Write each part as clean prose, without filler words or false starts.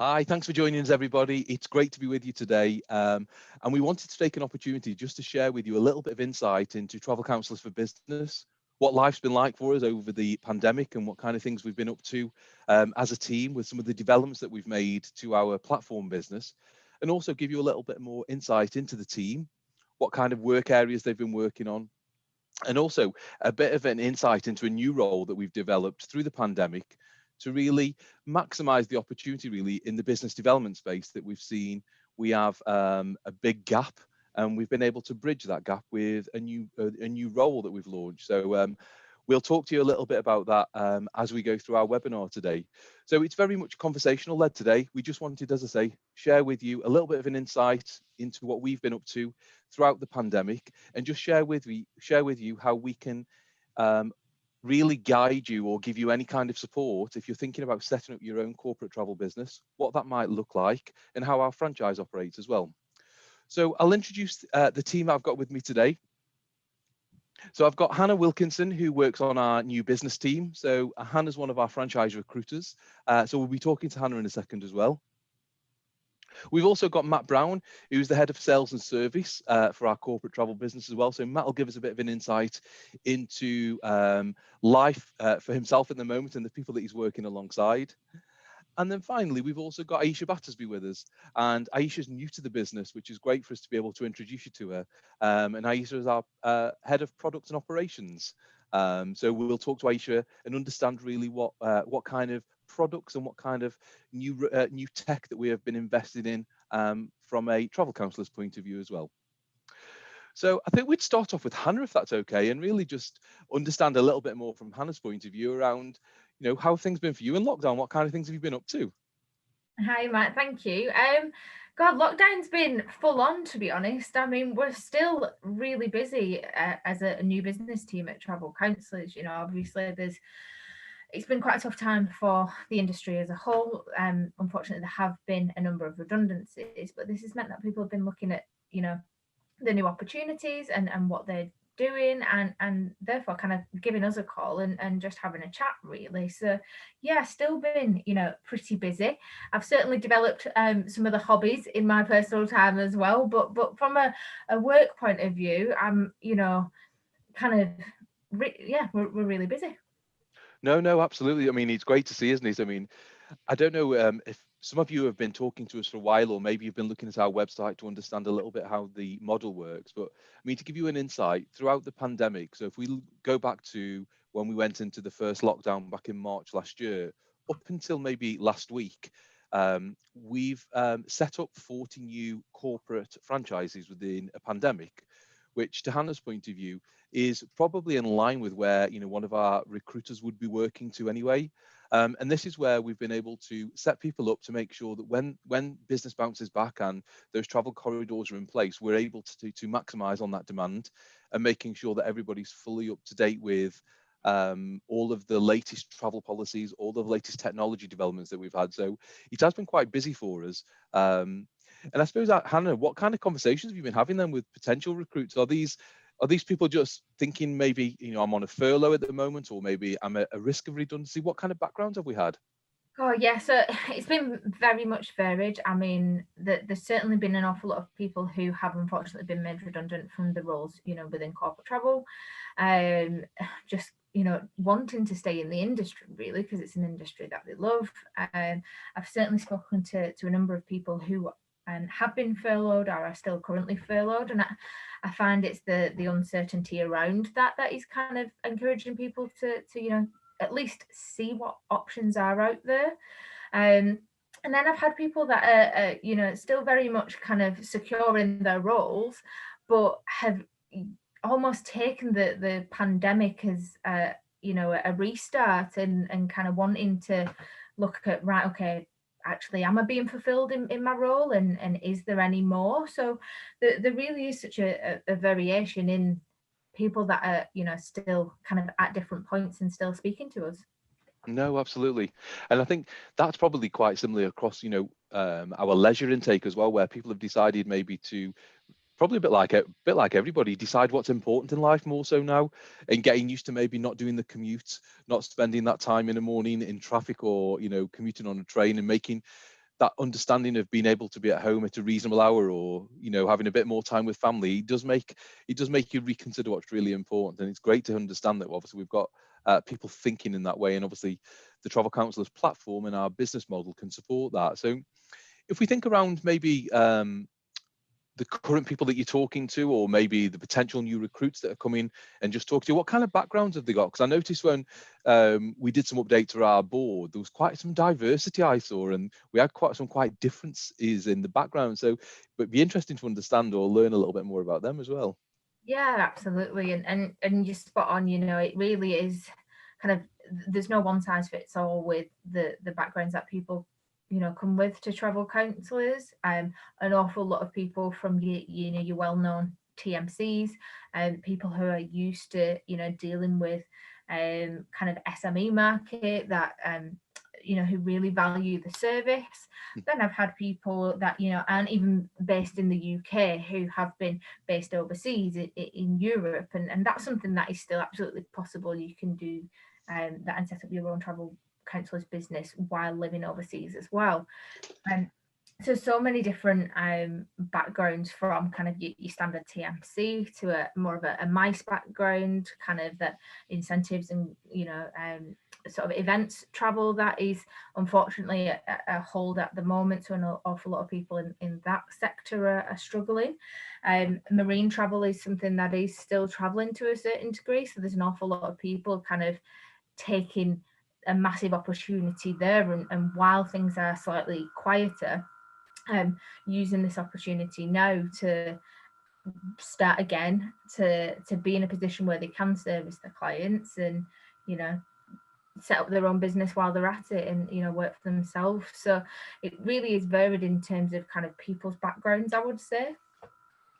Hi, thanks for joining us, everybody. It's great to be with you today. And we wanted to take an opportunity just to share with you a little bit of insight into Travel Counsellors for Business, what life's been like for us over the pandemic and what kind of things we've been up to as a team with some of the developments that we've made to our platform business, and also give you a little bit more insight into the team, what kind of work areas they've been working on, and also a bit of an insight into a new role that we've developed through the pandemic to really maximize the opportunity really in the business development space that we've seen. We have a big gap, and we've been able to bridge that gap with a new role that we've launched. So we'll talk to you a little bit about that as we go through our webinar today. So it's very much conversational led today. We just wanted, as I say, share with you a little bit of an insight into what we've been up to throughout the pandemic, and just share with you how we can really guide you or give you any kind of support if you're thinking about setting up your own corporate travel business, what that might look like, and how our franchise operates as well. So I'll introduce the team I've got with me today. So I've got Hannah Wilkinson, who works on our new business team. So Hannah's one of our franchise recruiters. So we'll be talking to Hannah in a second as well. We've also got Matt Brown, who's the head of sales and service for our corporate travel business as well. So Matt will give us a bit of an insight into life for himself at the moment and the people that he's working alongside. And then finally, we've also got Aisha Battersby with us. And Aisha's new to the business, which is great for us to be able to introduce you to her. And Aisha is our head of product and operations. So we'll talk to Aisha and understand really what kind of products and what kind of new tech that we have been invested in from a travel counsellor's point of view as well. So I think we'd start off with Hannah, if that's okay, and really just understand a little bit more from Hannah's point of view around, how things been for you in lockdown. What kind of things have you been up to? Hi, Matt. Thank you. God, lockdown's been full on, to be honest. I mean, we're still really busy as a new business team at Travel Counsellors. Obviously, it's been quite a tough time for the industry as a whole. Unfortunately, there have been a number of redundancies, but this has meant that people have been looking at, the new opportunities and what they're doing, and therefore kind of giving us a call and just having a chat really. So yeah, still been pretty busy. I've certainly developed some of the hobbies in my personal time as well, but from a work point of view, I'm kind of we're really busy. No, absolutely. I mean, it's great to see, isn't it? I mean, I don't know if some of you have been talking to us for a while, or maybe you've been looking at our website to understand a little bit how the model works. But I mean, to give you an insight, throughout the pandemic, so if we go back to when we went into the first lockdown back in March last year, up until maybe last week, we've set up 40 new corporate franchises within a pandemic, which, to Hannah's point of view, is probably in line with where one of our recruiters would be working to anyway. And this is where we've been able to set people up to make sure that when business bounces back and those travel corridors are in place, we're able to maximize on that demand and making sure that everybody's fully up to date with all of the latest travel policies, all the latest technology developments that we've had. So it has been quite busy for us. And I suppose, Hannah, what kind of conversations have you been having then with potential recruits? Are these people just thinking maybe, I'm on a furlough at the moment, or maybe I'm at a risk of redundancy? What kind of backgrounds have we had? Oh yeah, so it's been very much varied. I mean, there's certainly been an awful lot of people who have unfortunately been made redundant from the roles, within corporate travel, just wanting to stay in the industry really because it's an industry that they love. I've certainly spoken to a number of people who have been furloughed or are still currently furloughed, and I find it's the uncertainty around that is kind of encouraging people to at least see what options are out there. And then I've had people that are still very much kind of secure in their roles, but have almost taken the pandemic as a restart and kind of wanting to look at, right, okay, actually, am I being fulfilled in my role, and is there any more? So there really is such a variation in people that are still kind of at different points and still speaking to us. No, absolutely. And I think that's probably quite similar across, our leisure intake as well, where people have decided maybe to probably a bit like everybody, decide what's important in life more so now, and getting used to maybe not doing the commute, not spending that time in the morning in traffic, or commuting on a train, and making that understanding of being able to be at home at a reasonable hour, or having a bit more time with family, it does make you reconsider what's really important. And it's great to understand that obviously we've got people thinking in that way, and obviously the Travel Counsellors platform and our business model can support that. So if we think around maybe the current people that you're talking to, or maybe the potential new recruits that are coming and just talk to you, what kind of backgrounds have they got? Because I noticed when we did some update to our board, there was quite some diversity I saw, and we had quite differences in the background. So it'd be interesting to understand or learn a little bit more about them as well. Yeah, absolutely. And you're spot on, it really is kind of, there's no one size fits all with the backgrounds that people come with to travel counsellors. An awful lot of people from your well-known TMCs, and people who are used to dealing with kind of SME market that who really value the service. Then I've had people that aren't even based in the UK, who have been based overseas in Europe, and that's something that is still absolutely possible. You can do that and set up your own travel counsellor's business while living overseas as well. So many different backgrounds, from kind of your standard TMC to a more of a MICE background, kind of the incentives and sort of events travel that is unfortunately a hold at the moment. So an awful lot of people in that sector are struggling. Marine travel is something that is still traveling to a certain degree. So there's an awful lot of people kind of taking a massive opportunity there, and while things are slightly quieter, using this opportunity now to start again, to be in a position where they can service their clients and set up their own business while they're at it, and work for themselves. So it really is varied in terms of kind of people's backgrounds, I would say.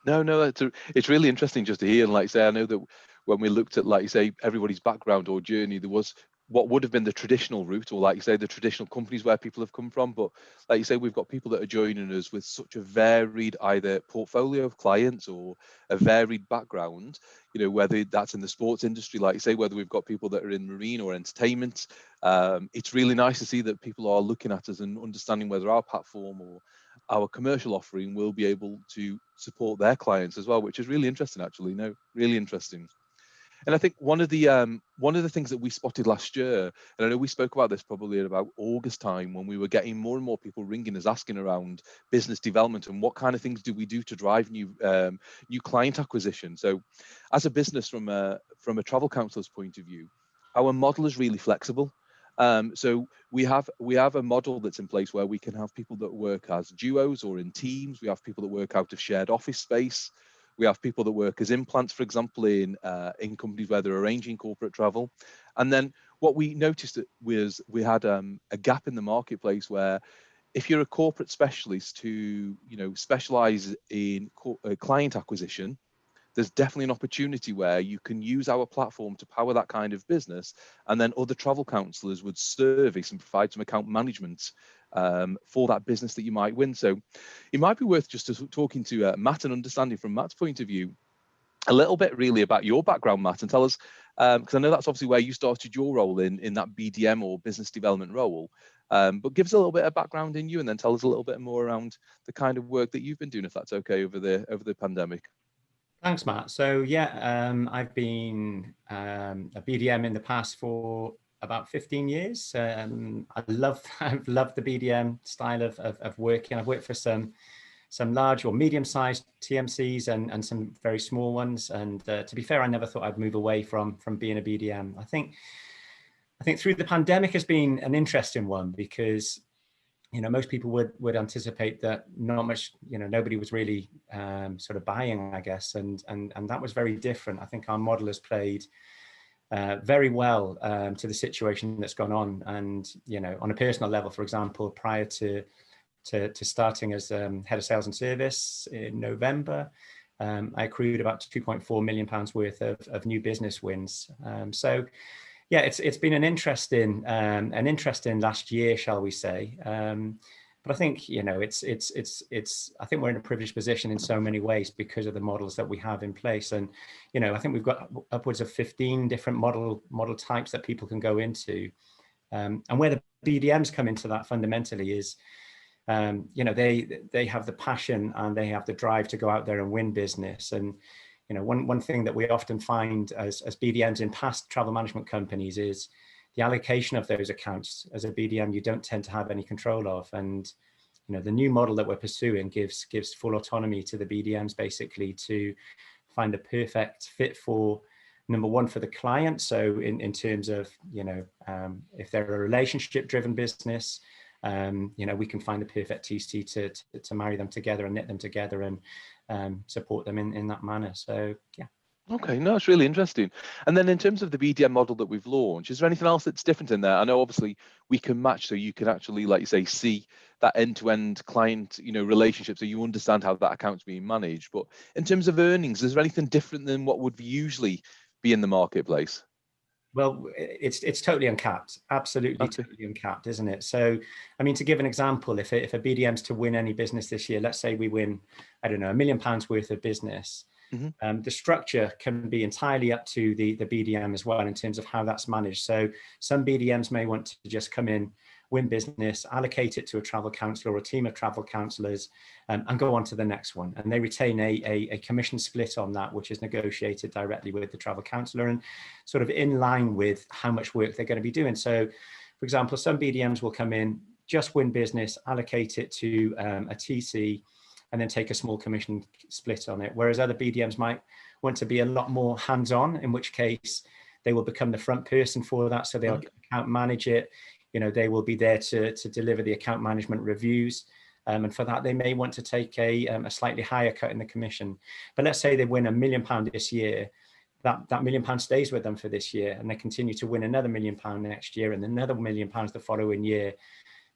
No, it's really interesting just to hear. And like I say, I know that when we looked at, like you say, everybody's background or journey, there was what would have been the traditional route, or like you say, the traditional companies where people have come from. But like you say, we've got people that are joining us with such a varied either portfolio of clients or a varied background, whether that's in the sports industry, like you say, whether we've got people that are in marine or entertainment. It's really nice to see that people are looking at us and understanding whether our platform or our commercial offering will be able to support their clients as well, which is really interesting, actually. No, really interesting. And I think one of the things that we spotted last year, and I know we spoke about this probably at about August time, when we were getting more and more people ringing us asking around business development and what kind of things do we do to drive new client acquisition. So as a business, from a travel counsellor's point of view, our model is really flexible. So we have a model that's in place where we can have people that work as duos or in teams. We have people that work out of shared office space. We have people that work as implants, for example, in companies where they're arranging corporate travel. And then what we noticed was we had a gap in the marketplace where, if you're a corporate specialist who specialize in client acquisition, there's definitely an opportunity where you can use our platform to power that kind of business, and then other travel counsellors would service and provide some account management for that business that you might win. So it might be worth just talking to Matt and understanding from Matt's point of view a little bit really about your background, Matt, and tell us, because I know that's obviously where you started your role in that BDM or business development role. But give us a little bit of background in you, and then tell us a little bit more around the kind of work that you've been doing, if that's okay, over the pandemic. Thanks, Matt. So yeah, I've been a BDM in the past for about 15 years. I've loved the BDM style of working. I've worked for some large or medium-sized TMCs and some very small ones. And to be fair, I never thought I'd move away from being a BDM. I think through the pandemic has been an interesting one, because most people would anticipate that not much, nobody was really sort of buying, I guess, and that was very different. I think our model has played very well to the situation that's gone on. And on a personal level, for example, prior to starting as head of sales and service in November, I accrued about £2.4 million worth of new business wins. So yeah, it's been an interesting last year, shall we say? But I think I think we're in a privileged position in so many ways because of the models that we have in place, and I think we've got upwards of 15 different model types that people can go into, and where the BDMs come into that fundamentally is, you know, they have the passion and they have the drive to go out there and win business. And you know, one thing that we often find as BDMs in past travel management companies is the allocation of those accounts. As a BDM, you don't tend to have any control of. And you know, the new model that we're pursuing gives full autonomy to the BDMs, basically, to find the perfect fit for, number one, for the client. So in terms of, you know, if they're a relationship driven business, you know, we can find the perfect TC to marry them together and knit them together and support them in that manner. So yeah. Okay, no, it's really interesting. And then in terms of the BDM model that we've launched, is there anything else that's different in there? I know obviously we can match, so you can actually, like you say, see that end-to-end client, you know, relationship, so you understand how that account's being managed. But in terms of earnings, is there anything different than what would usually be in the marketplace? Well, it's totally uncapped, absolutely Okay. totally uncapped, isn't it? So, I mean, to give an example, if a BDM's to win any business this year, let's say we win, I don't know, £1 million worth of business, the structure can be entirely up to the BDM as well in terms of how that's managed. So some BDMs may want to just come in, win business, allocate it to a travel counsellor or a team of travel counsellors, and go on to the next one. And they retain a commission split on that, which is negotiated directly with the travel counsellor and sort of in line with how much work they're going to be doing. So, for example, some BDMs will come in, just win business, allocate it to a TC, and then take a small commission split on it. Whereas other BDMs might want to be a lot more hands-on, in which case they will become the front person for that. So they'll account manage it. You know, they will be there to deliver the account management reviews. And for that, they may want to take a slightly higher cut in the commission. But let's say they win £1 million this year, that £1 million stays with them for this year, and they continue to win another £1 million next year and another £1 million the following year.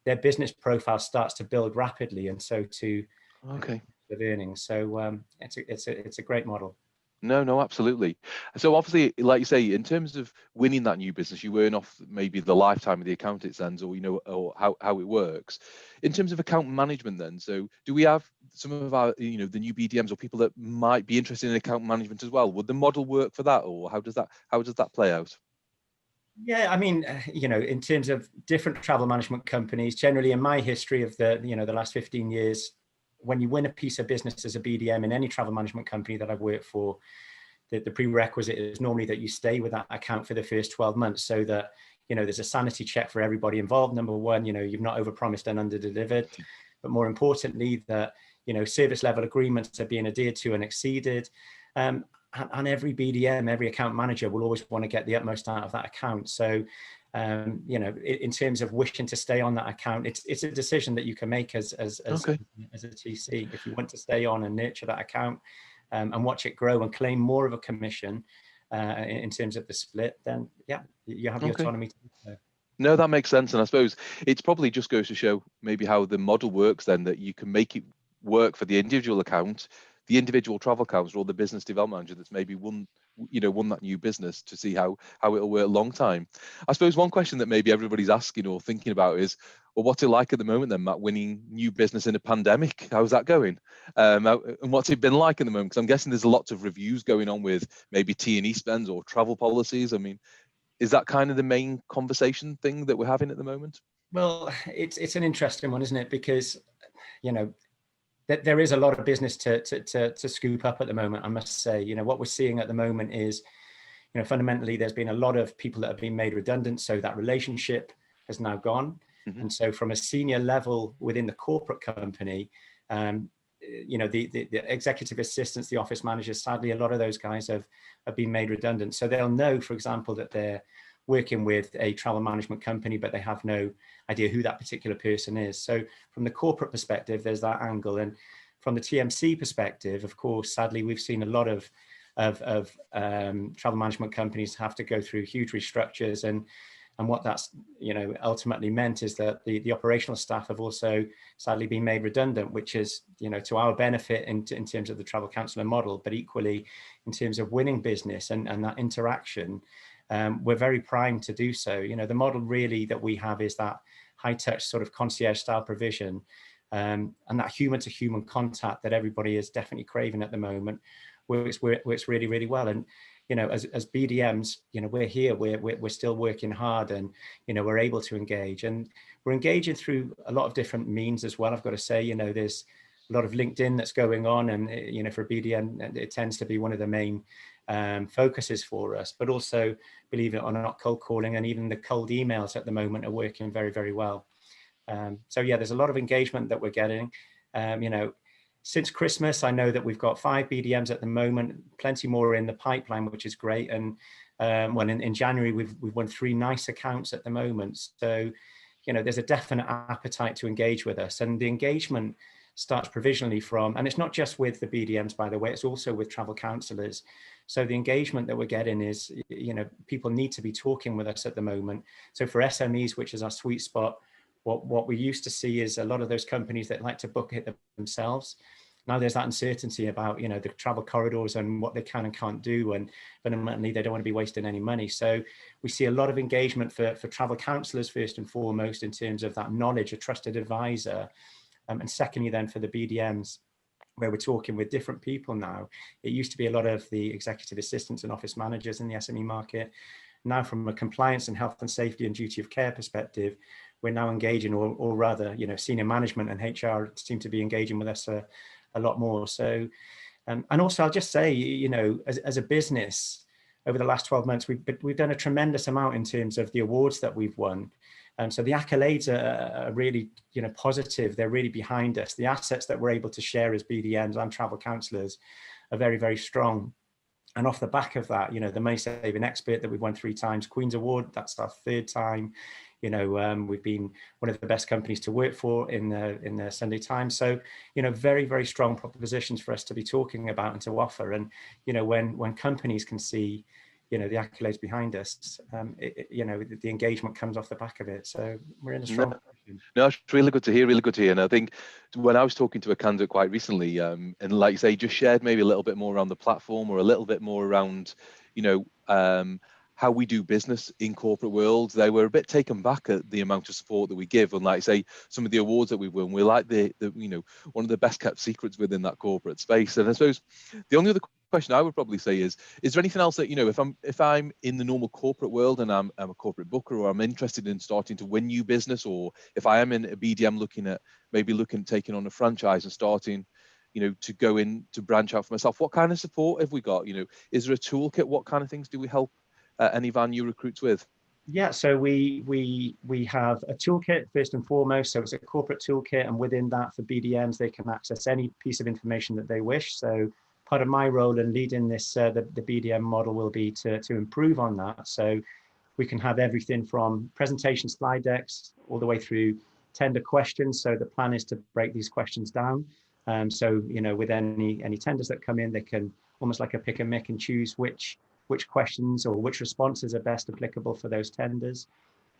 Their business profile starts to build rapidly, and so too of earnings. So it's a great model. No, absolutely. So obviously, like you say, in terms of winning that new business, you earn off maybe the lifetime of the account it sends, or, you know, or how it works. In terms of account management then, so do we have some of our, you know, the new BDMs or people that might be interested in account management as well? Would the model work for that, or how does that play out? Yeah, I mean, you know, in terms of different travel management companies, generally in my history of the last 15 years, when you win a piece of business as a BDM in any travel management company that I've worked for, the prerequisite is normally that you stay with that account for the first 12 months so that, you know, there's a sanity check for everybody involved. Number one, you know, you've not overpromised and underdelivered, but more importantly, that, you know, service level agreements are being adhered to and exceeded. And every BDM, every account manager will always want to get the utmost out of that account. So, you know, in terms of wishing to stay on that account, it's a decision that you can make as a TC. If you want to stay on and nurture that account and watch it grow and claim more of a commission in terms of the split, then yeah, you have the autonomy to do so. No, that makes sense. And I suppose it's probably just goes to show maybe how the model works then, that you can make it work for the individual account, the individual travel counsellor, or the business development manager that's maybe won that new business, to see how it'll work long time. I suppose one question that maybe everybody's asking or thinking about is, well, what's it like at the moment then, Matt, winning new business in a pandemic? How's that going? And what's it been like at the moment? Because I'm guessing there's lots of reviews going on with maybe T&E spends or travel policies. I mean, is that kind of the main conversation thing that we're having at the moment? Well, it's an interesting one, isn't it? Because, you know, there is a lot of business to scoop up at the moment, I must say. You know, what we're seeing at the moment is, you know, fundamentally, there's been a lot of people that have been made redundant. So that relationship has now gone. And so from a senior level within the corporate company, you know, the executive assistants, the office managers, sadly, a lot of those guys have been made redundant. So they'll know, for example, that they're working with a travel management company, but they have no idea who that particular person is. So from the corporate perspective, there's that angle. And from the TMC perspective, of course, sadly, we've seen a lot of travel management companies have to go through huge restructures. And what that's, you know, ultimately meant is that the operational staff have also sadly been made redundant, which is, you know, to our benefit in terms of the travel counsellor model, but equally in terms of winning business and that interaction. We're very primed to do so. You know, the model really that we have is that high touch sort of concierge style provision, and that human to human contact that everybody is definitely craving at the moment works really, really well. And, you know, as BDMs, you know, we're here, we're still working hard, and, you know, we're able to engage, and we're engaging through a lot of different means as well. I've got to say, you know, there's a lot of LinkedIn that's going on, and, you know, for BDM, it tends to be one of the main focuses for us, but also, believe it or not, cold calling and even the cold emails at the moment are working very, very well. So yeah, there's a lot of engagement that we're getting. You know, since Christmas, I know that we've got 5 BDMs at the moment, plenty more in the pipeline, which is great. And well, in January, we've won 3 nice accounts at the moment. So, you know, there's a definite appetite to engage with us, and the engagement starts provisionally from, and it's not just with the BDMs, by the way, it's also with travel counsellors. So the engagement that we're getting is, you know, people need to be talking with us at the moment. So for SMEs, which is our sweet spot, what we used to see is a lot of those companies that like to book it themselves. Now there's that uncertainty about, you know, the travel corridors and what they can and can't do, and fundamentally they don't want to be wasting any money. So we see a lot of engagement for travel counsellors first and foremost, in terms of that knowledge, a trusted advisor, and secondly then for the BDMs, where we're talking with different people now. It used to be a lot of the executive assistants and office managers in the SME market. Now, from a compliance and health and safety and duty of care perspective, we're now engaging, or rather, you know, senior management and HR seem to be engaging with us a lot more. So, and also I'll just say, you know, as a business, over the last 12 months, we've done a tremendous amount in terms of the awards that we've won. So the accolades are really, you know, positive. They're really behind us. The assets that we're able to share as BDMs and travel counsellors are very, very strong. And off the back of that, you know, the Money Saving Expert that we've won 3 times, Queen's Award, that's our 3rd time. You know, we've been one of the best companies to work for in the Sunday Times. So, you know, very, very strong propositions for us to be talking about and to offer. And, you know, when companies can see, you know, the accolades behind us, you know, the engagement comes off the back of it. So we're in a strong position. No, it's really good to hear, really good to hear. And I think when I was talking to a candidate quite recently, and like you say, just shared maybe a little bit more around the platform, or a little bit more around, you know, how we do business in corporate world, they were a bit taken back at the amount of support that we give. And like I say, some of the awards that we won, we're like the you know, one of the best kept secrets within that corporate space. And I suppose the only other question I would probably say is there anything else that, you know, if I'm in the normal corporate world and I'm a corporate booker, or I'm interested in starting to win new business, or if I am in a BDM looking at taking on a franchise and starting, you know, to go in to branch out for myself, what kind of support have we got? You know, is there a toolkit? What kind of things do we help any of our new recruits with? Yeah, so we have a toolkit first and foremost. So it's a corporate toolkit, and within that, for BDMs, they can access any piece of information that they wish. So part of my role in leading this, the BDM model, will be to improve on that. So we can have everything from presentation slide decks all the way through tender questions. So the plan is to break these questions down. So, you know, with any tenders that come in, they can almost like a pick and mick and choose which questions or which responses are best applicable for those tenders.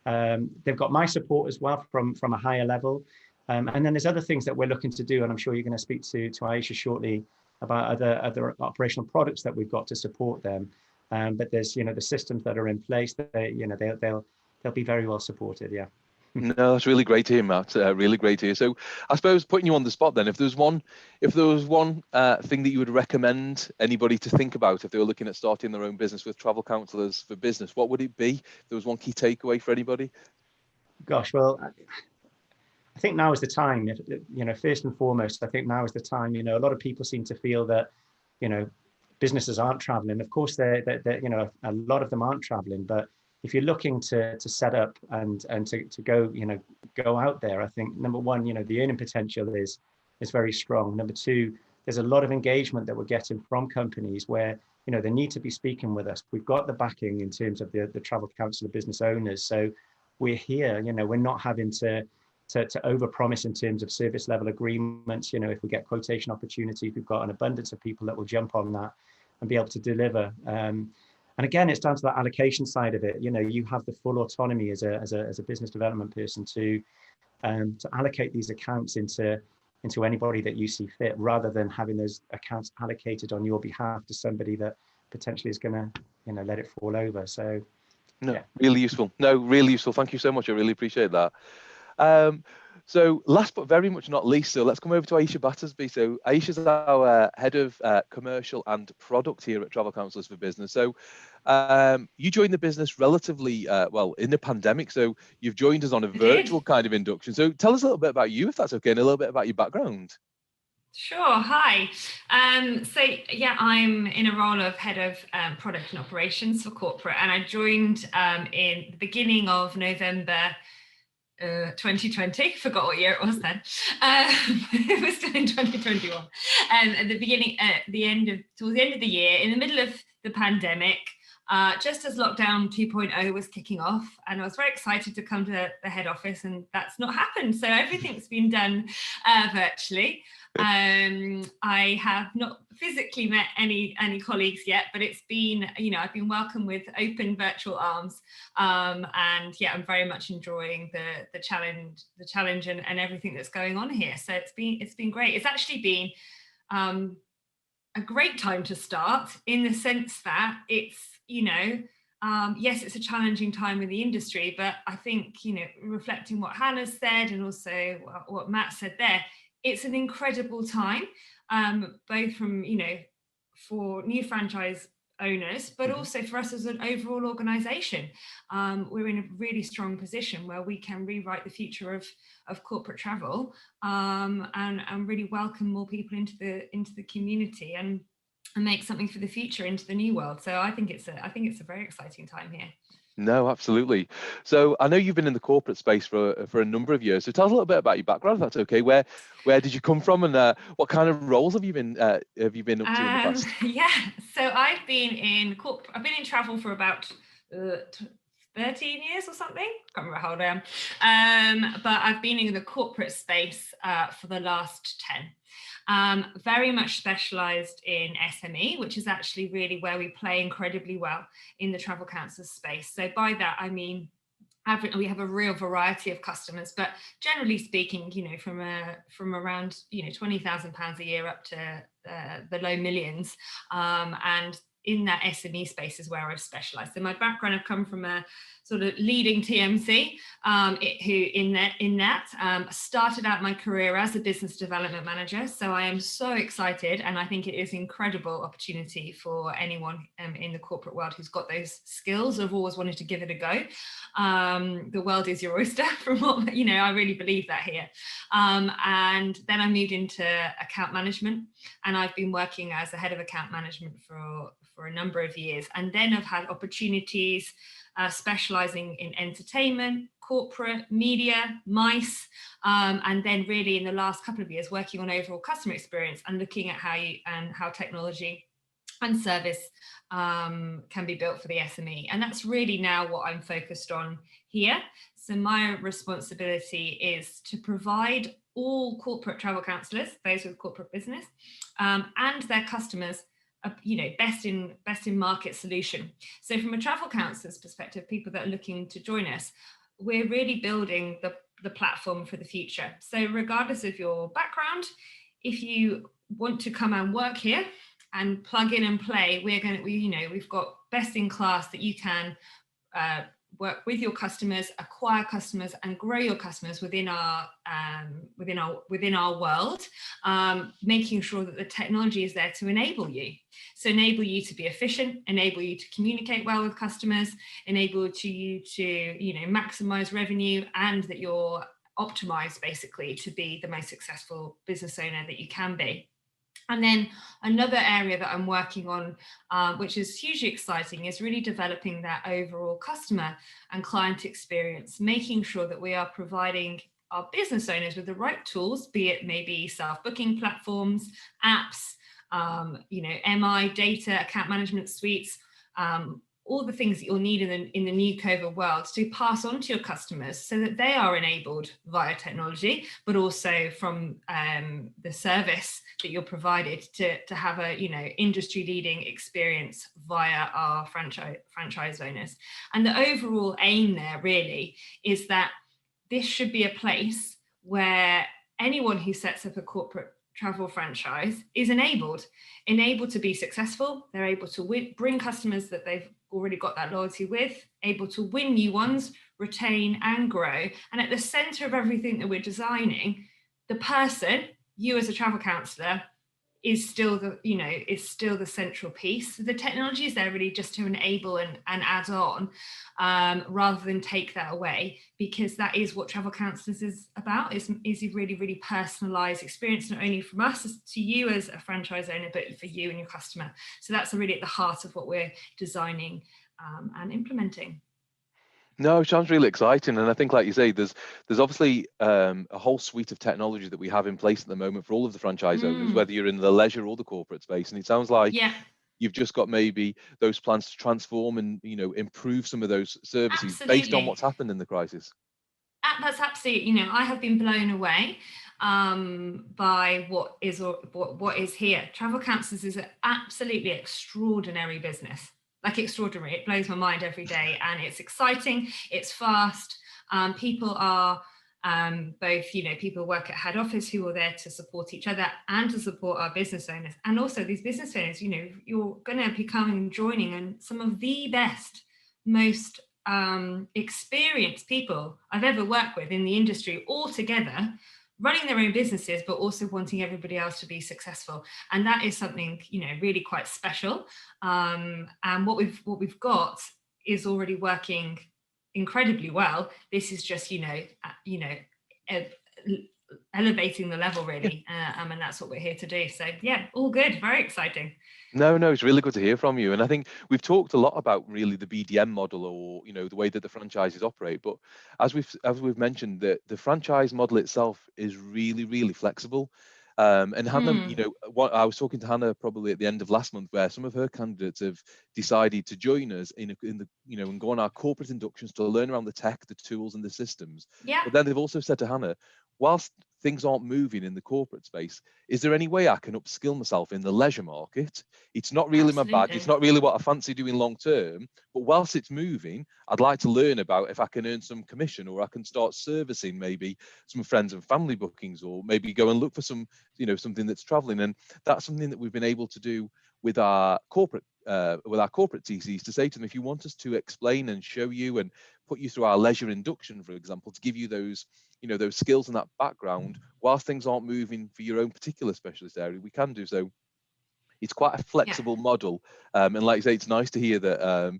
They've got my support as well from a higher level. And then there's other things that we're looking to do, and I'm sure you're going to speak to Aisha shortly about other operational products that we've got to support them. But there's, you know, the systems that are in place, that you know, they'll be very well supported. Yeah. No, that's really great to hear, Matt. Really great to hear. So I suppose, putting you on the spot then, if there was one thing that you would recommend anybody to think about if they were looking at starting their own business with Travel Counsellors for Business, what would it be? If there was one key takeaway for anybody? Gosh, well, I think now is the time. You know, first and foremost, I think now is the time. You know, a lot of people seem to feel that, you know, businesses aren't traveling. Of course, they're you know, a lot of them aren't traveling, but if you're looking to set up and to go, you know, go out there, I think number one, you know, the earning potential is very strong. Number two, there's a lot of engagement that we're getting from companies where, you know, they need to be speaking with us. We've got the backing in terms of the Travel Counsellor business owners. So we're here, you know, we're not having to overpromise in terms of service level agreements. You know, if we get quotation opportunities, we've got an abundance of people that will jump on that and be able to deliver. And again, it's down to that allocation side of it. You know, you have the full autonomy as a business development person to allocate these accounts into anybody that you see fit, rather than having those accounts allocated on your behalf to somebody that potentially is going to, you know, let it fall over. So, no, yeah. Really useful. No, really useful. Thank you so much. I really appreciate that. So last but very much not least, so let's come over to Aisha Battersby. So Aisha's our head of commercial and product here at Travel Counsellors for Business. So you joined the business relatively well in the pandemic. So you've joined us on a virtual kind of induction. So tell us a little bit about you, if that's okay, and a little bit about your background. Sure. Hi. So yeah, I'm in a role of head of product and operations for corporate, and I joined in the beginning of November 2020. Forgot what year it was then. It was still in 2021. At the beginning, towards the end of the year, in the middle of the pandemic, just as lockdown 2.0 was kicking off, and I was very excited to come to the head office, and that's not happened. So everything's been done virtually. I have not physically met any colleagues yet, but it's been, I've been welcomed with open virtual arms, and yeah, I'm very much enjoying the challenge and everything that's going on here. So it's been great. It's actually been a great time to start, in the sense that it's, yes, it's a challenging time in the industry, but I think, reflecting what Hannah said and also what Matt said there, it's an incredible time, both from, for new franchise owners, but also for us as an overall organisation. We're in a really strong position where we can rewrite the future of corporate travel, and really welcome more people into the community and make something for the future into the new world. So I think it's a very exciting time here. No, absolutely. So I know you've been in the corporate space for a number of years. So tell us a little bit about your background, if that's okay. Where did you come from, and what kind of roles have you been up to in the past? Yeah, so I've been in travel for about 13 years or something. Can't remember how old I am. But I've been in the corporate space for the last 10. Very much specialised in SME, which is actually really where we play incredibly well in the travel counsellor space. So by that, I mean, we have a real variety of customers, but generally speaking, from around £20,000 a year up to the low millions, and in that SME space is where I've specialised. So my background, I've come from a sort of leading TMC, who started out my career as a business development manager. So I am so excited, and I think it is an incredible opportunity for anyone in the corporate world who's got those skills, have always wanted to give it a go. The world is your oyster, from what, I really believe that here. And then I moved into account management, and I've been working as a head of account management for a number of years, and then I've had opportunities specializing in entertainment, corporate, media, MICE, and then really in the last couple of years working on overall customer experience and looking at how technology and service can be built for the SME. And that's really now what I'm focused on here. So my responsibility is to provide all corporate travel counsellors, those with corporate business, and their customers, best in market solution. So from a travel counsellor's perspective, people that are looking to join us, we're really building the platform for the future. So regardless of your background, if you want to come and work here and plug in and play, we've got best in class that you can work with your customers, acquire customers, and grow your customers within our world, making sure that the technology is there to enable you. So enable you to be efficient, enable you to communicate well with customers, enable you to maximize revenue, and that you're optimized basically to be the most successful business owner that you can be. And then another area that I'm working on, which is hugely exciting, is really developing that overall customer and client experience, making sure that we are providing our business owners with the right tools, be it maybe self-booking platforms, apps, MI, data, account management suites, all the things that you'll need in the new COVID world to pass on to your customers so that they are enabled via technology, but also from the service that you're provided to have a industry leading experience via our franchise owners. And the overall aim there really is that this should be a place where anyone who sets up a corporate travel franchise is enabled to be successful. They're able to bring customers that they've already got that loyalty with, able to win new ones, retain and grow. And at the center of everything that we're designing, the person, you as a travel counsellor, is still the central piece. So the technology is there really just to enable and add on, rather than take that away, because that is what travel counsellors is about, is a really, really personalised experience, not only from us to you as a franchise owner, but for you and your customer. So that's really at the heart of what we're designing and implementing. No, it sounds really exciting, and I think, like you say, there's obviously a whole suite of technology that we have in place at the moment for all of the franchise owners, whether you're in the leisure or the corporate space. And it sounds like you've just got maybe those plans to transform and improve some of those services based on what's happened in the crisis. That's absolutely. I have been blown away by what is here. Travel Counsellors is an absolutely extraordinary business. Like extraordinary. It blows my mind every day, and it's exciting, it's fast. People are both, people work at head office who are there to support each other and to support our business owners. And also these business owners, you're going to be joining and some of the best, most experienced people I've ever worked with in the industry, all together, running their own businesses, but also wanting everybody else to be successful. And that is something, really quite special. And what we've got is already working incredibly well. This is just, elevating the level really. And that's what we're here to do. So yeah, all good, very exciting. No, it's really good to hear from you. And I think we've talked a lot about really the BDM model, or the way that the franchises operate. But as we've mentioned, the franchise model itself is really, really flexible. And Hannah, what I was talking to Hannah probably at the end of last month, where some of her candidates have decided to join us in the and go on our corporate inductions to learn around the tech, the tools, and the systems. Yeah. But then they've also said to Hannah, whilst things aren't moving in the corporate space, is there any way I can upskill myself in the leisure market? It's not really my badge. It's not really what I fancy doing long term. But whilst it's moving, I'd like to learn about if I can earn some commission, or I can start servicing maybe some friends and family bookings, or maybe go and look for some, something that's traveling. And that's something that we've been able to do with our corporate TCs, to say to them, if you want us to explain and show you and put you through our leisure induction, for example, to give you those those skills and that background, whilst things aren't moving for your own particular specialist area, we can do so. It's quite a flexible model, and like you say, it's nice to hear that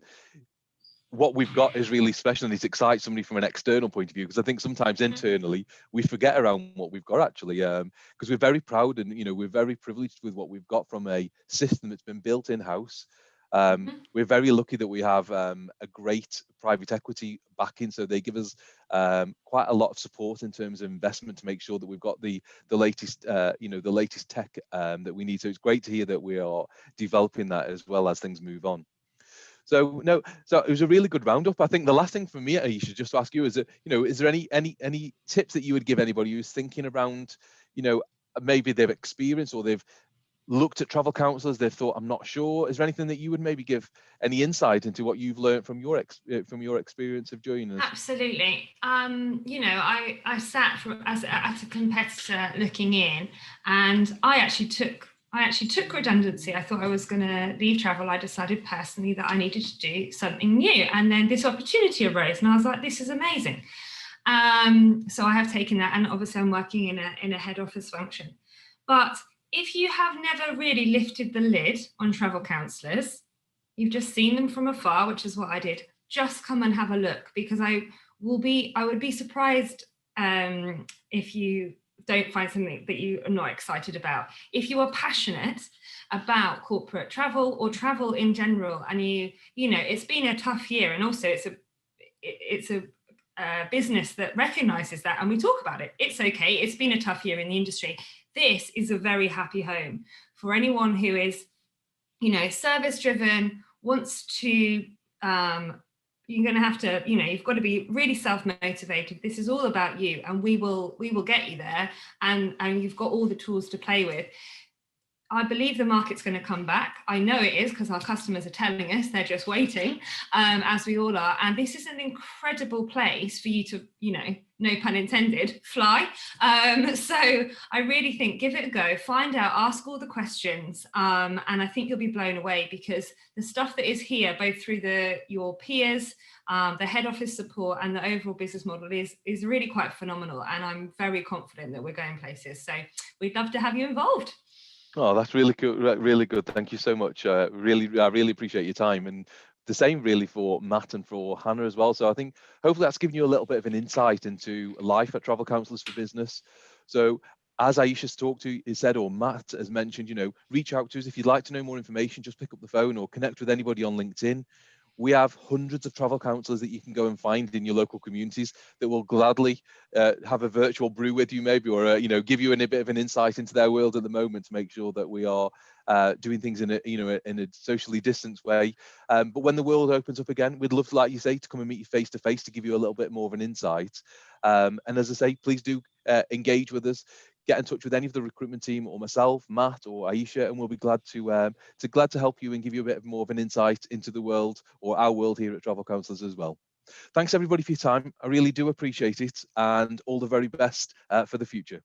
what we've got is really special, and it excites somebody from an external point of view, because I think sometimes internally we forget around what we've got actually, because we're very proud and we're very privileged with what we've got from a system that's been built in-house. We're very lucky that we have a great private equity backing, so they give us quite a lot of support in terms of investment to make sure that we've got the latest the latest tech that we need. So it's great to hear that we are developing that as well as things move on. So it was a really good roundup. I think the last thing for me, Aisha, just to ask you is that, is there any tips that you would give anybody who's thinking around, maybe they've experienced or they've looked at travel counsellors, they've thought, I'm not sure. Is there anything that you would maybe give any insight into what you've learned from your experience of joining us? Absolutely. I sat as a competitor looking in, and I actually took redundancy. I thought I was going to leave travel. I decided personally that I needed to do something new, and then this opportunity arose, and I was like, this is amazing. So I have taken that, and obviously I'm working in a head office function. But if you have never really lifted the lid on travel counsellors, you've just seen them from afar, which is what I did, just come and have a look, because I would be surprised if you don't find something that you are not excited about. If you are passionate about corporate travel or travel in general, and it's been a tough year, and also it's a business that recognises that, and we talk about it. It's okay. It's been a tough year in the industry. This is a very happy home for anyone who is, service driven, wants to, you're going to have to, you've got to be really self-motivated. This is all about you, and we will get you there, and you've got all the tools to play with. I believe the market's going to come back. I know it is because our customers are telling us, they're just waiting, as we all are. And this is an incredible place for you to, you know, no pun intended, fly. So I really think give it a go, find out, ask all the questions. And I think you'll be blown away, because the stuff that is here, both through your peers, the head office support and the overall business model is really quite phenomenal. And I'm very confident that we're going places. So we'd love to have you involved. Oh, that's really good. Really good. Thank you so much. I really appreciate your time, and the same really for Matt and for Hannah as well. So I think hopefully that's given you a little bit of an insight into life at Travel Counsellors for Business. So as Aishas said, or Matt has mentioned, you know, reach out to us if you'd like to know more information. Just pick up the phone or connect with anybody on LinkedIn. We have hundreds of travel counsellors that you can go and find in your local communities that will gladly have a virtual brew with you, maybe, or you know, give you a bit of an insight into their world at the moment to make sure that we are doing things in a socially distanced way. But when the world opens up again, we'd love, like you say, to come and meet you face to face to give you a little bit more of an insight. And as I say, please do engage with us. Get in touch with any of the recruitment team, or myself, Matt, or Aisha, and we'll be glad to help you and give you a bit more of an insight into the world, or our world here at Travel Counsellors as well. Thanks everybody for your time. I really do appreciate it, and all the very best for the future.